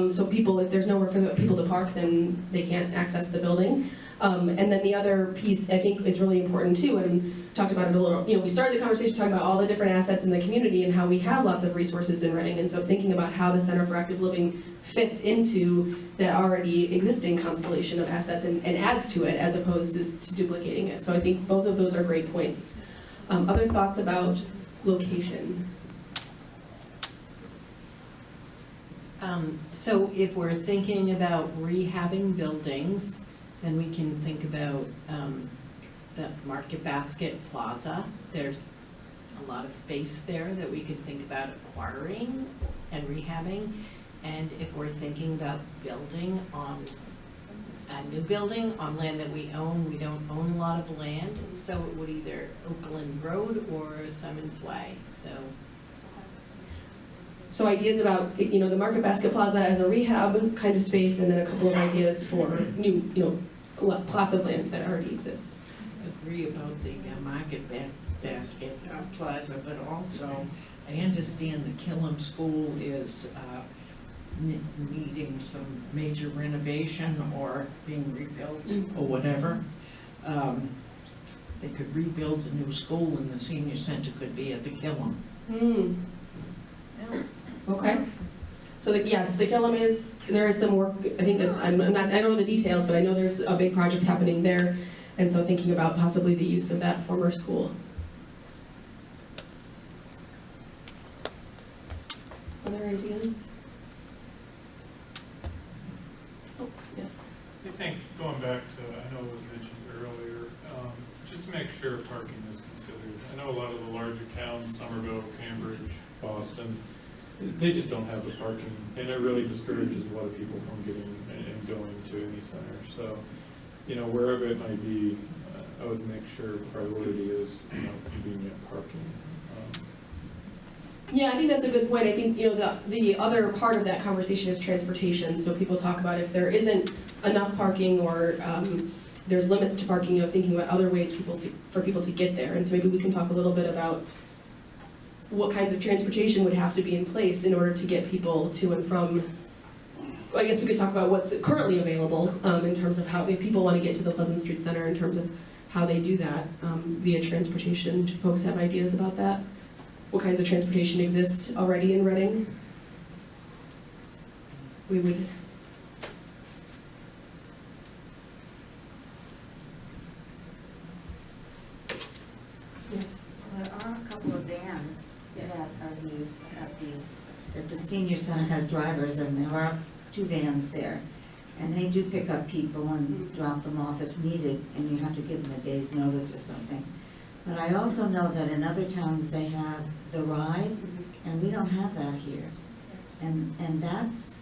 So people, if there's nowhere for people to park, then they can't access the building. And then the other piece I think is really important too, and talked about it a little, we started the conversation talking about all the different assets in the community and how we have lots of resources in Reading, and so thinking about how the Center for Active Living fits into that already existing constellation of assets and adds to it as opposed to duplicating it. So I think both of those are great points. Other thoughts about location?
So if we're thinking about rehabbing buildings, then we can think about the Market Basket Plaza. There's a lot of space there that we could think about acquiring and rehabbing. And if we're thinking about building on a new building on land that we own, we don't own a lot of land, so it would either Oakland Road or Simmons Way.
So ideas about, the Market Basket Plaza as a rehab kind of space, and then a couple of ideas for new, plots of land that already exist.
Agree about the Market Basket Plaza, but also I understand the Killam School is needing some major renovation or being rebuilt or whatever. They could rebuild a new school and the senior center could be at the Killam.
Okay. So yes, the Killam there is some work, I think that, I don't know the details, but I know there's a big project happening there, and so thinking about possibly the use of that former school. Other ideas? Oh, yes.
I think going back to, I know it was mentioned earlier, just to make sure parking is considered. I know a lot of the larger towns, Somerville, Cambridge, Boston, they just don't have the parking, and it really discourages a lot of people from getting and going to any center. So, wherever it might be, I would make sure priority is, convenient parking.
Yeah, I think that's a good point. I think, the other part of that conversation is transportation. So people talk about if there isn't enough parking or there's limits to parking, thinking about other ways for people to get there. And so maybe we can talk a little bit about what kinds of transportation would have to be in place in order to get people to and from. I guess we could talk about what's currently available in terms of how, if people want to get to the Pleasant Street Center, in terms of how they do that via transportation. Do folks have ideas about that? What kinds of transportation exist already in Reading? We would.
There are a couple of vans that are used at the senior center has drivers, and there are 2 vans there. And they do pick up people and drop them off if needed, and you have to give them a day's notice or something. But I also know that in other towns, they have the ride, and we don't have that here. And that's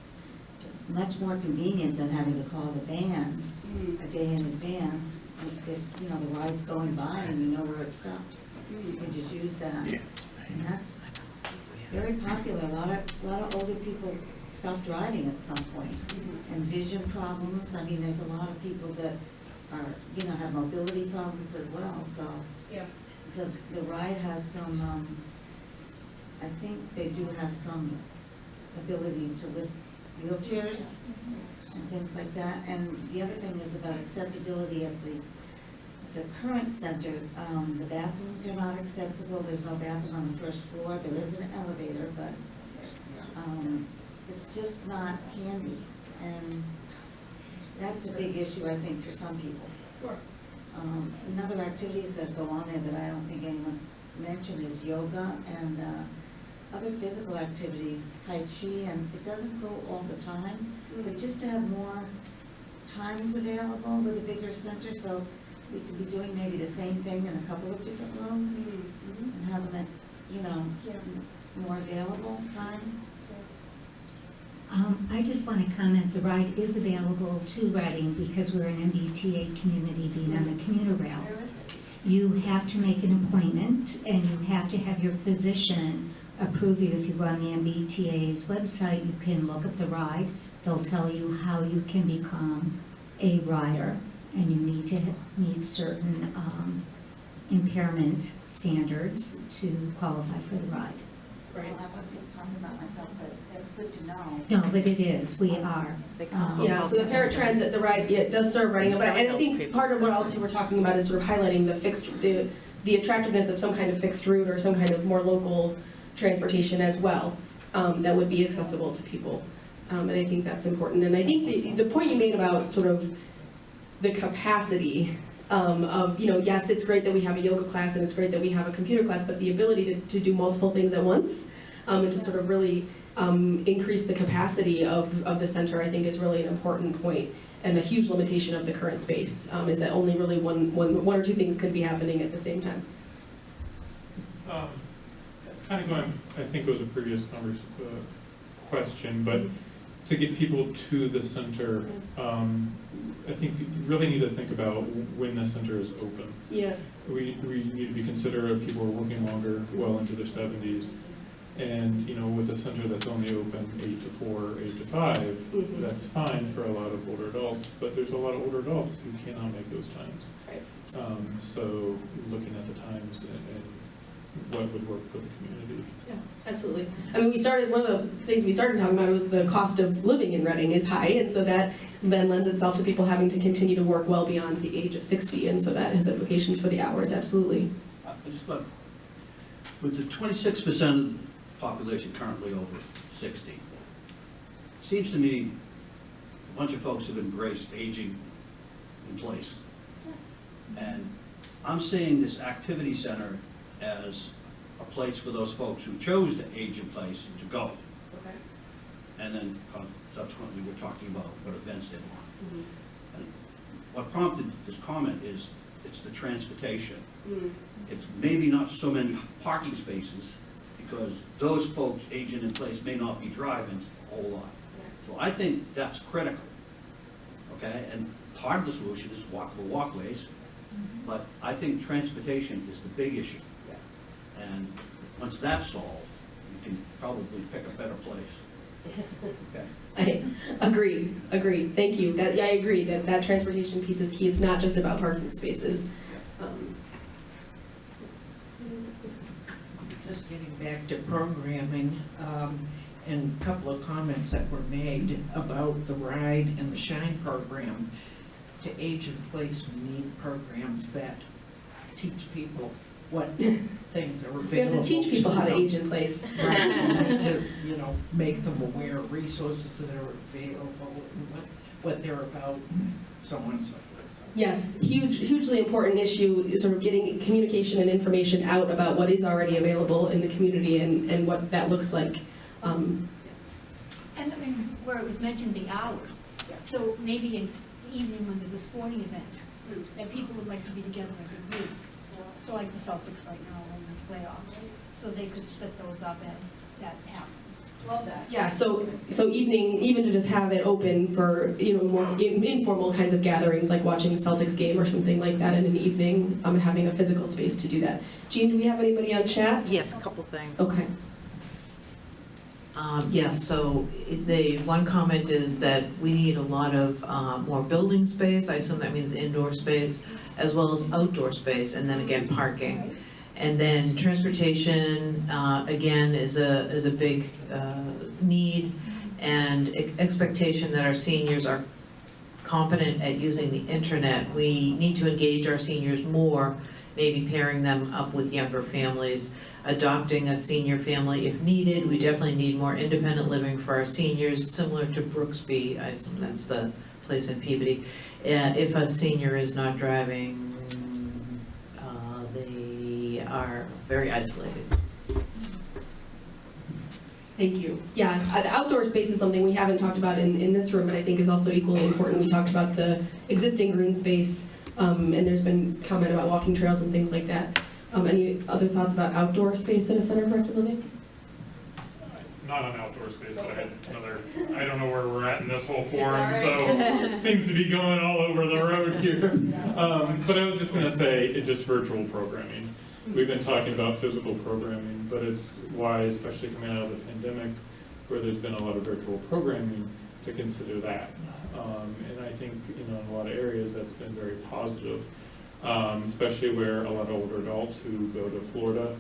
much more convenient than having to call the van a day in advance. If, you know, the ride's going by and you know where it stops, you can just use that. And that's very popular. A lot of older people stop driving at some point. And vision problems, I mean, there's a lot of people that are, you know, have mobility problems as well, so.
Yeah.
The ride has some, I think they do have some ability to lift wheelchairs and things like that. And the other thing is about accessibility at the current center. The bathrooms are not accessible. There's no bathroom on the first floor. There is an elevator, but it's just not handy. And that's a big issue, I think, for some people.
Sure.
Another activities that go on there that I don't think anyone mentioned is yoga and other physical activities, Tai Chi, and it doesn't go all the time, but just to have more times available with a bigger center, so we could be doing maybe the same thing in a couple of different rooms and have them at, you know, more available times.
I just want to comment, the ride is available to Reading because we're an MBTA community being on the commuter rail. You have to make an appointment and you have to have your physician approve you. If you go on the MBTA's website, you can look at the ride. They'll tell you how you can become a rider, and you need to meet certain impairment standards to qualify for the ride.
Well, I wasn't talking about myself, but that's good to know.
No, but it is, we are.
Yeah, so the paratransit, the ride, yeah, it does serve Reading, but and I think part of what else you were talking about is sort of highlighting the attractiveness of some kind of fixed route or some kind of more local transportation as well, that would be accessible to people. And I think that's important. And I think the point you made about sort of the capacity of, you know, yes, it's great that we have a yoga class and it's great that we have a computer class, but the ability to do multiple things at once and to sort of really increase the capacity of the center, I think is really an important point. And a huge limitation of the current space is that only really one or two things can be happening at the same time.
Kind of going, I think it was a previous question, but to get people to the center, I think you really need to think about when the center is open.
Yes.
We need to be considerate of people who are working longer, well into their 70s. And, you know, with a center that's only open 8 to 4, 8 to 5, that's fine for a lot of older adults, but there's a lot of older adults who cannot make those times.
Right.
So looking at the times and what would work for the community.
Yeah, absolutely. I mean, one of the things we started talking about was the cost of living in Reading is high, and so that then lends itself to people having to continue to work well beyond the age of 60, and so that has implications for the hours, absolutely.
With the 26% of the population currently over 60, it seems to me a bunch of folks have embraced aging in place. And I'm seeing this activity center as a place for those folks who chose to age in place to go.
Okay.
And then subsequently we're talking about what events they want. And what prompted this comment is it's the transportation. It's maybe not so many parking spaces because those folks aging in place may not be driving a whole lot. So I think that's critical, okay? And part of the solution is walkable walkways, but I think transportation is the big issue. And once that's solved, you can probably pick a better place. Okay.
I agree. Thank you. I agree that transportation piece is key. It's not just about parking spaces.
Just getting back to programming, and a couple of comments that were made about the RIDE and the SHINE program. To age in place, we need programs that teach people what thwhat are available.
We have to teach people how to age in place.
Right, to, you know, make them aware of resources that are available, and what they're about, so on and so forth.
Yes, hugely important issue is sort of getting communication and information out about what is already available in the community and what that looks like.
And where it was mentioned the hours, so maybe in the evening when there's a sporting event, that people would like to be together as a group. So like the Celtics right now in the playoffs, so they could set those up as that happens.
Love that.
Yeah, so evening, even to just have it open for, more informal kinds of gatherings, like watching a Celtics game or something like that in an evening, having a physical space to do that. Jean, do we have anybody on chat?
Yes, a couple things.
Okay.
Yes, so the one comment is that we need a lot of more building space. I assume that means indoor space, as well as outdoor space, and then again, parking. And then transportation, again, is a big need, and expectation that our seniors are competent at using the internet. We need to engage our seniors more, maybe pairing them up with younger families, adopting a senior family if needed. We definitely need more independent living for our seniors, similar to Brooksby. I assume that's the place in Peabody. If a senior is not driving, they are very isolated.
Thank you. Yeah, the outdoor space is something we haven't talked about in this room, but I think is also equally important. We talked about the existing green space, and there's been comment about walking trails and things like that. Any other thoughts about outdoor space in a center for active living?
Not on outdoor space, but I had another, I don't know where we're at in this whole forum, so
right.
it seems to be going all over the road here. But I was just gonna say, just virtual programming. We've been talking about physical programming, but it's why, especially coming out of the pandemic, where there's been a lot of virtual programming, to consider that. And I think, in a lot of areas, that's been very positive, especially where a lot of older adults who go to Florida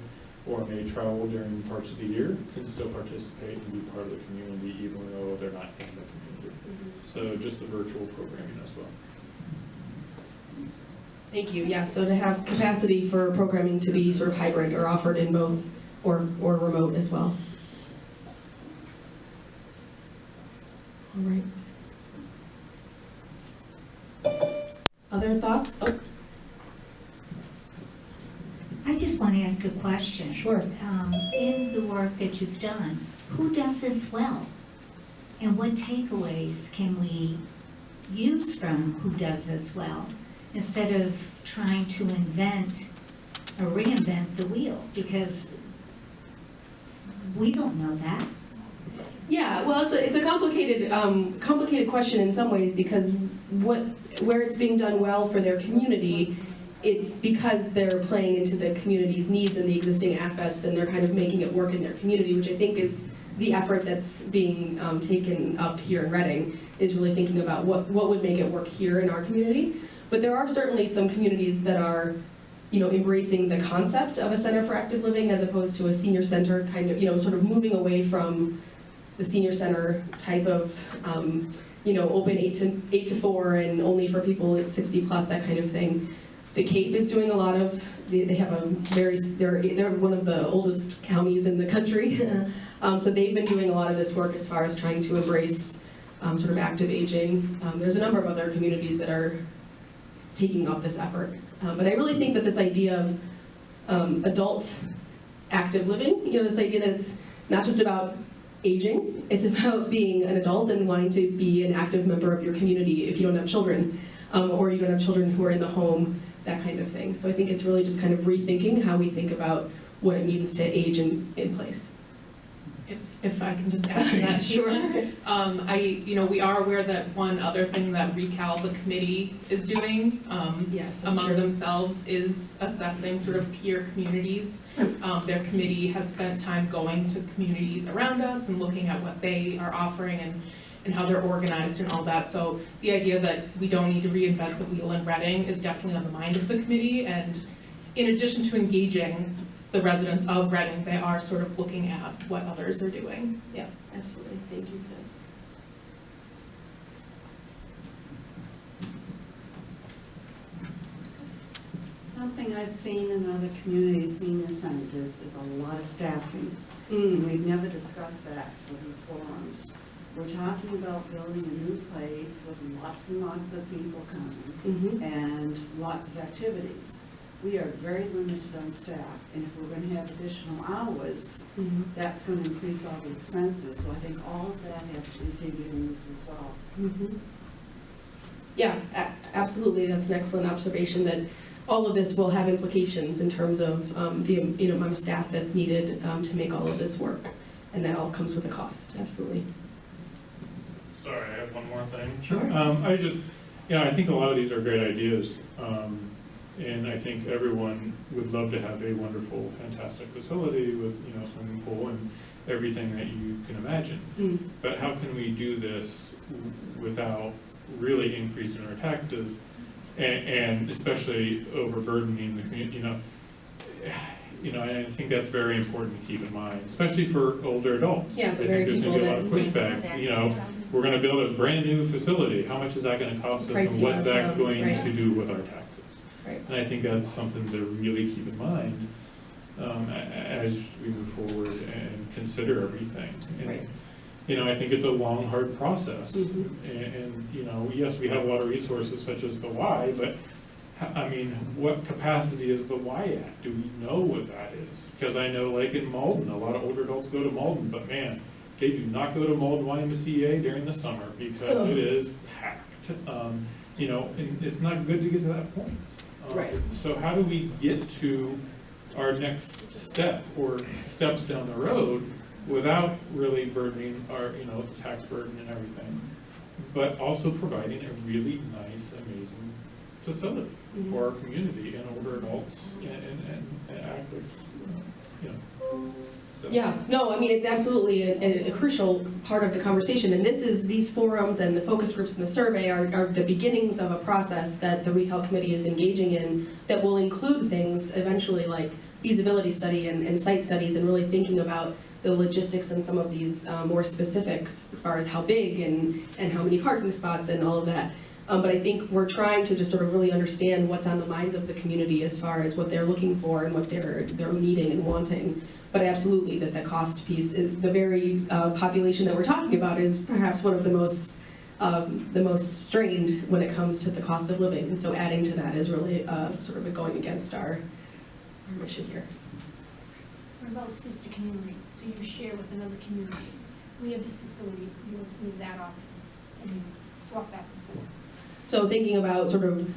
or may travel during parts of the year can still participate and be part of the community even though they're not in the community. So just the virtual programming as well.
Thank you. Yeah, so to have capacity for programming to be sort of hybrid or offered in both or remote as well. All right. Other thoughts? Oh.
I just want to ask a question.
Sure.
In the work that you've done, who does this well? And what takeaways can we use from who does this well, instead of trying to invent or reinvent the wheel? Because we don't know that.
Yeah, well, it's a complicated question in some ways, because where it's being done well for their community, it's because they're playing into the community's needs and the existing assets, and they're kind of making it work in their community, which I think is the effort that's being taken up here in Reading, is really thinking about what would make it work here in our community. But there are certainly some communities that are, embracing the concept of a center for active living as opposed to a senior center, kind of, sort of moving away from the senior center type of, open 8 to 4 and only for people at 60 plus, that kind of thing. The Cape is doing a lot of, they have they're one of the oldest counties in the country. So they've been doing a lot of this work as far as trying to embrace sort of active aging. There's a number of other communities that are taking up this effort. But I really think that this idea of adult active living, this idea that it's not just about aging, it's about being an adult and wanting to be an active member of your community if you don't have children, or you don't have children who are in the home, that kind of thing. So I think it's really just kind of rethinking how we think about what it means to age in place.
If I can just add to that.
Sure.
We are aware that one other thing that Recal, the committee, is doing among themselves is assessing sort of peer communities. Their committee has spent time going to communities around us and looking at what they are offering and how they're organized and all that. So the idea that we don't need to reinvent the wheel in Reading is definitely on the mind of the committee. And in addition to engaging the residents of Reading, they are sort of looking at what others are doing.
Yeah, absolutely. Thank you, Liz.
Something I've seen in other communities, senior centers, is a lot of staffing. And we've never discussed that for these forums. we're talking about building a new place with lots and lots of people coming
Mhm.
and lots of activities. We are very limited on staff, and if we're gonna have additional hours,
Mhm.
that's gonna increase all the expenses, so I think all of that has to be figured in this as well.
Mhm. Yeah, absolutely, that's an excellent observation, that all of this will have implications in terms of the amount of staff that's needed to make all of this work, and that all comes with a cost, absolutely.
Sorry, I have one more thing.
Sure.
I just, I think a lot of these are great ideas. And I think everyone would love to have a wonderful, fantastic facility with, swimming pool and everything that you can imagine.
Mm.
But how can we do this without really increasing our taxes and especially overburdening the community, and I think that's very important to keep in mind, especially for older adults.
Yeah,
I
the
think
very
there's gonna be a lot of
people
pushback, we're gonna build a brand new facility, how much is that gonna cost us
Pricey
and what's that
out,
going
right.
to do with our taxes?
Right.
And I think that's something to really keep in mind as we move forward and consider everything. And,
Right.
I think it's a long, hard process.
Mhm.
And, yes, we have a lot of resources such as the Y, but what capacity is the Y at? Do we know what that is? Because I know like in Malden, a lot of older adults go to Malden, but man, they do not go to Malden YMCA during the summer because it is packed. And it's not good to get to that point.
Right.
So how do we get to our next step or steps down the road without really burdening our, the tax burden and everything, but also providing a really nice, amazing facility for our community and older adults and active, So.
Yeah, no, it's absolutely a crucial part of the conversation, and these forums and the focus groups and the survey are the beginnings of a process that the ReHealth Committee is engaging in that will include things eventually like feasibility study and site studies, and really thinking about the logistics and some of these more specifics as far as how big and how many parking spots and all of that. But I think we're trying to just sort of really understand what's on the minds of the community as far as what they're looking for and what they're needing and wanting. But absolutely, that the cost piece, the very population that we're talking about is perhaps one of the most strained when it comes to the cost of living. And so adding to that is really sort of going against our mission here.
What about the sister community? So you share with another community. We have this facility, you move that off, and you swap back and forth.
So thinking about sort of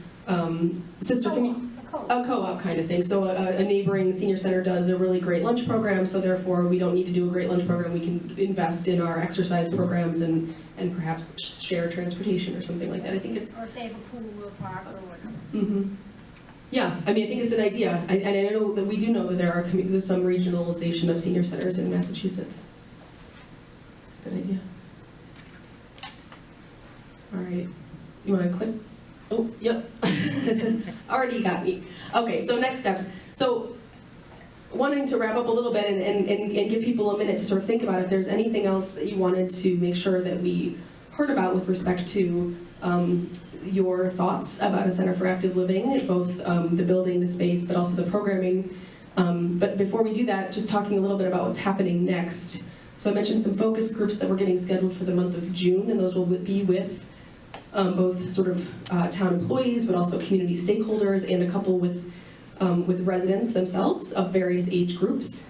sister community. A co-op kind of thing. So a neighboring senior center does a really great lunch program, so therefore we don't need to do a great lunch program. We can invest in our exercise programs and perhaps share transportation or something like that. I think it's...
Or if they have a pool or a park or whatever.
Mm-hmm. Yeah, I think it's an idea. And I know that we do know that there's some regionalization of senior centers in Massachusetts. It's a good idea. All right. You want to click? Oh, yep. Already got me. Okay, so next steps. So wanting to wrap up a little bit and give people a minute to sort of think about if there's anything else that you wanted to make sure that we heard about with respect to your thoughts about a Center for Active Living, both the building, the space, but also the programming. But before we do that, just talking a little bit about what's happening next. So I mentioned some focus groups that we're getting scheduled for the month of June, and those will be with both sort of town employees, but also community stakeholders, and a couple with residents themselves of various age groups,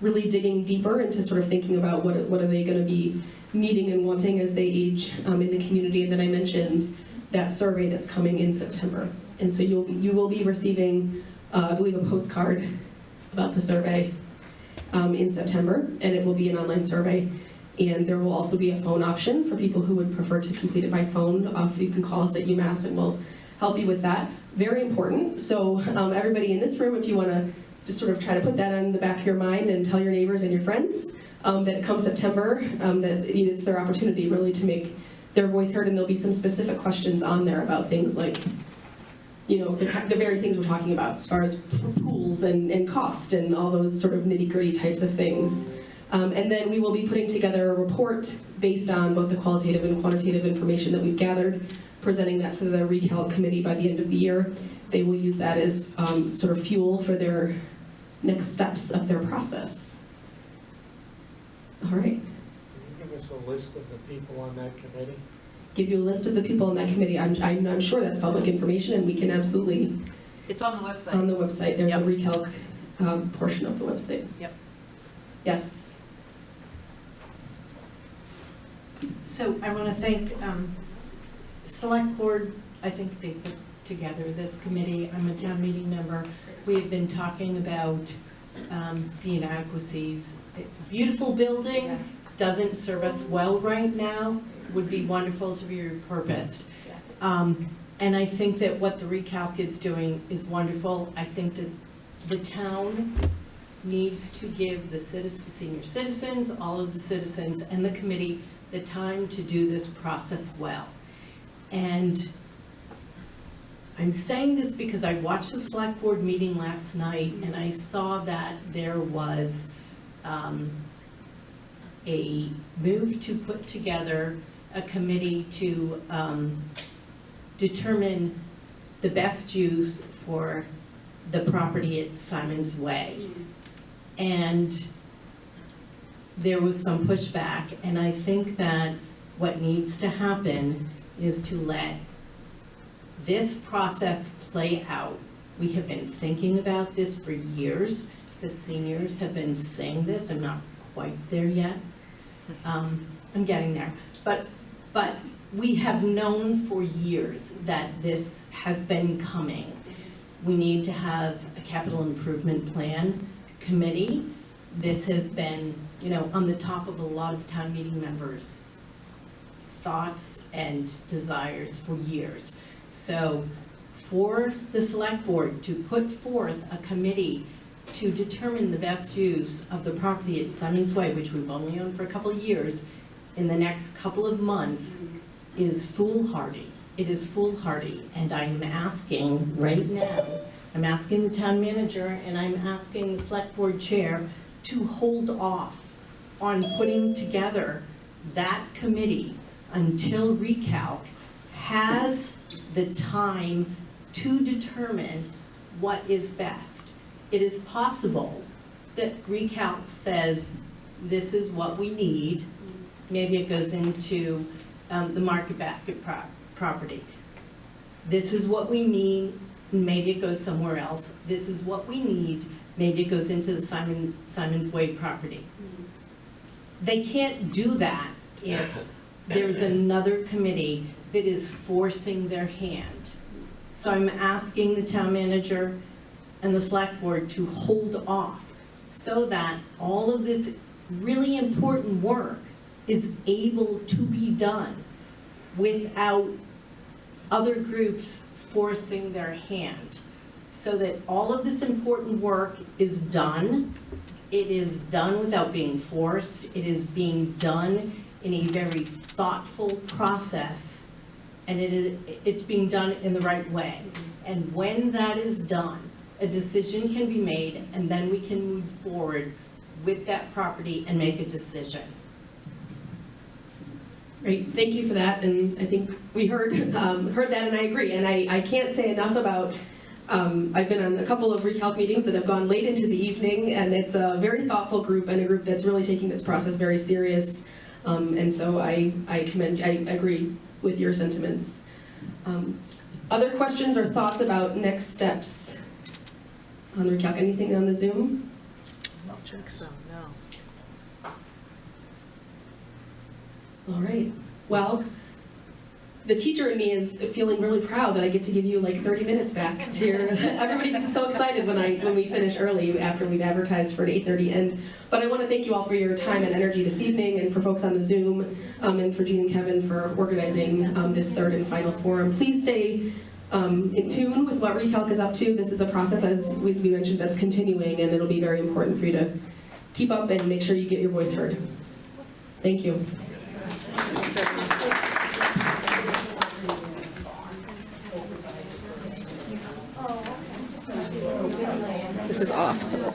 really digging deeper into sort of thinking about what are they going to be needing and wanting as they age in the community. And then I mentioned that survey that's coming in September. And so you will be receiving, I believe, a postcard about the survey in September, and it will be an online survey. And there will also be a phone option for people who would prefer to complete it by phone. You can call us at UMass and we'll help you with that. Very important. So everybody in this room, if you want to just sort of try to put that on the back of your mind and tell your neighbors and your friends that come September, that it's their opportunity really to make their voice heard, and there'll be some specific questions on there about things like, the very things we're talking about as far as pools and cost and all those sort of nitty-gritty types of things. And then we will be putting together a report based on both the qualitative and quantitative information that we've gathered, presenting that to the ReHealth Committee by the end of the year. They will use that as sort of fuel for their next steps of their process. All right.
give us a list of the people on that committee?
Give you a list of the people on that committee. I'm sure that's public information, and we can absolutely,
It's on the website.
on the website, there's a
Yep.
recalc portion of the website.
Yep.
Yes.
So I want to thank Select Board. I think they put together this committee. I'm a town meeting member. We have been talking about the inadequacies. Beautiful building, doesn't serve us well right now, would be wonderful to be repurposed. And I think that what the recalc is doing is wonderful. I think that the town needs to give the senior citizens, all of the citizens and the committee the time to do this process well. And I'm saying this because I watched the select board meeting last night and I saw that there was a move to put together a committee to determine the best use for the property at Simon's Way. And there was some pushback, and I think that what needs to happen is to let this process play out. We have been thinking about this for years. The seniors have been saying this. I'm not quite there yet. I'm getting there. But we have known for years that this has been coming. We need to have a capital improvement plan committee. This has been, on the top of a lot of town meeting members' thoughts and desires for years. So for the select board to put forth a committee to determine the best use of the property at Simon's Way, which we've only owned for a couple of years, in the next couple of months is foolhardy. It is foolhardy, and I am asking right now, I'm asking the town manager and I'm asking the select board chair to hold off on putting together that committee until recalc has the time to determine what is best. It is possible that recalc says this is what we need. Maybe it goes into the Market Basket property. This is what we need. Maybe it goes somewhere else. This is what we need. Maybe it goes into the Simon's Way property. They can't do that if there's another committee that is forcing their hand. So I'm asking the town manager and the select board to hold off so that all of this really important work is able to be done without other groups forcing their hand, so that all of this important work is done. It is done without being forced. It is being done in a very thoughtful process, and it's being done in the right way. And when that is done, a decision can be made, and then we can move forward with that property and make a decision.
Great, thank you for that, and I think we heard that, and I agree. And I can't say enough about, I've been on a couple of recalc meetings that have gone late into the evening, and it's a very thoughtful group and a group that's really taking this process very serious. And so I agree with your sentiments. Other questions or thoughts about next steps on the recalc? Anything on the Zoom?
No, check some, no.
All right. Well, the teacher in me is feeling really proud that I get to give you like 30 minutes back to your, everybody gets so excited when we finish early after we've advertised for an 8:30 end. But I want to thank you all for your time and energy this evening, and for folks on the Zoom, and for Jean and Kevin for organizing this third and final forum. Please stay in tune with what recalc is up to. This is a process, as we mentioned, that's continuing, and it'll be very important for you to keep up and make sure you get your voice heard. Thank you. This is off, so.